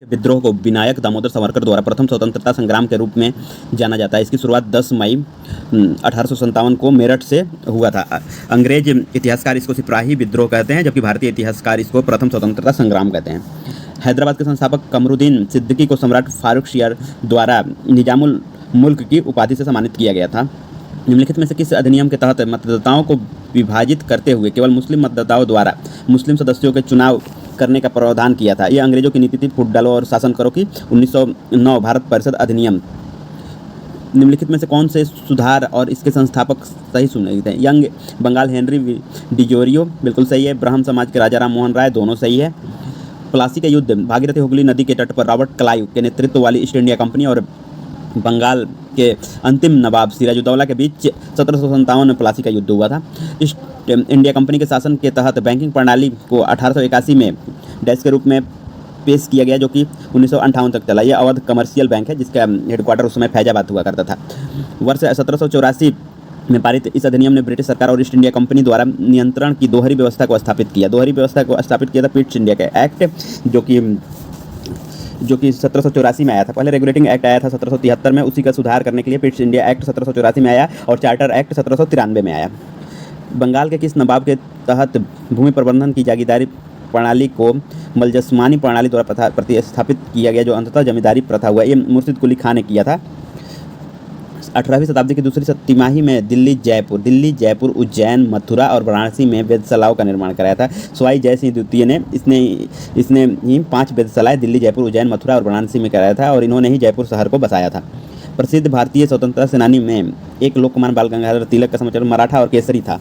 विद्रोह को विनायक दामोदर सावरकर द्वारा प्रथम स्वतंत्रता संग्राम के रूप में जाना जाता है। इसकी शुरुआत 10 मई 1857 को मेरठ से हुआ था। अंग्रेज इतिहासकार इसको सिपाही विद्रोह कहते हैं, जबकि भारतीय इतिहासकार इसको प्रथम स्वतंत्रता संग्राम कहते हैं। हैदराबाद के संस्थापक कमरुद्दीन सिद्दीकी को सम्राट फारूक शियार द्वारा निजामुल मुल्क की उपाधि से सम्मानित किया गया था। निम्नलिखित में से किस अधिनियम के तहत मतदाताओं को विभाजित करते हुए केवल मुस्लिम मतदाताओं द्वारा मुस्लिम सदस्यों के चुनाव करने का प्रावधान किया था? यह अंग्रेजों की नीति थी, फूट डालो और शासन करो की 1909 भारत परिषद अधिनियम। निम्नलिखित में से कौन से सुधार और इसके संस्थापक सही सुने थे? यंग बंगाल हेनरी डिजोरियो बिल्कुल सही है। ब्राह्म समाज के राजा राम मोहन राय दोनों सही है। प्लासी का युद्ध भागीरथी हुगली नदी के तट पर रॉबर्ट क्लाइव के नेतृत्व वाली ईस्ट इंडिया कंपनी और बंगाल के अंतिम नवाब सिराजुद्दौला के बीच 1757 में प्लासी का युद्ध हुआ था। ईस्ट इंडिया कंपनी के शासन के तहत बैंकिंग प्रणाली को 1881 में डैश के रूप में पेश किया गया, जो कि 1958 तक चला। यह अवध कमर्शियल बैंक है, जिसका हेडक्वार्टर उस समय फैजाबाद हुआ करता था। वर्ष 1784 में पारित इस अधिनियम ने ब्रिटिश सरकार और ईस्ट इंडिया कंपनी द्वारा नियंत्रण की दोहरी व्यवस्था को स्थापित किया। दोहरी व्यवस्था को स्थापित किया था पिट्स इंडिया का एक्ट, जो कि 1784 में आया था। पहले रेगुलेटिंग एक्ट आया था 1773 में, उसी का सुधार करने के लिए पिट्स इंडिया एक्ट 1784 में आया और चार्टर एक्ट 1793 में आया। बंगाल के किस नवाब के तहत भूमि प्रबंधन की जागीरदारी प्रणाली को मलजस्मानी प्रणाली द्वारा प्रतिस्थापित किया गया, जो अंततः जमींदारी प्रथा हुआ? ये मुर्शिद कुली खान ने किया था। 18वीं शताब्दी की दूसरी तिमाही में दिल्ली, जयपुर, उज्जैन, मथुरा और वाराणसी में वेधशालाओं का निर्माण कराया था। सवाई जय सिंह द्वितीय ने इसने ही 5 वेधशालाएं दिल्ली, जयपुर, उज्जैन, मथुरा और वाराणसी में कराया था और इन्होंने ही जयपुर शहर को बसाया था। प्रसिद्ध भारतीय स्वतंत्रता सेनानी में एक लोकमान्य बाल गंगाधर तिलक का समाचार मराठा और केसरी था।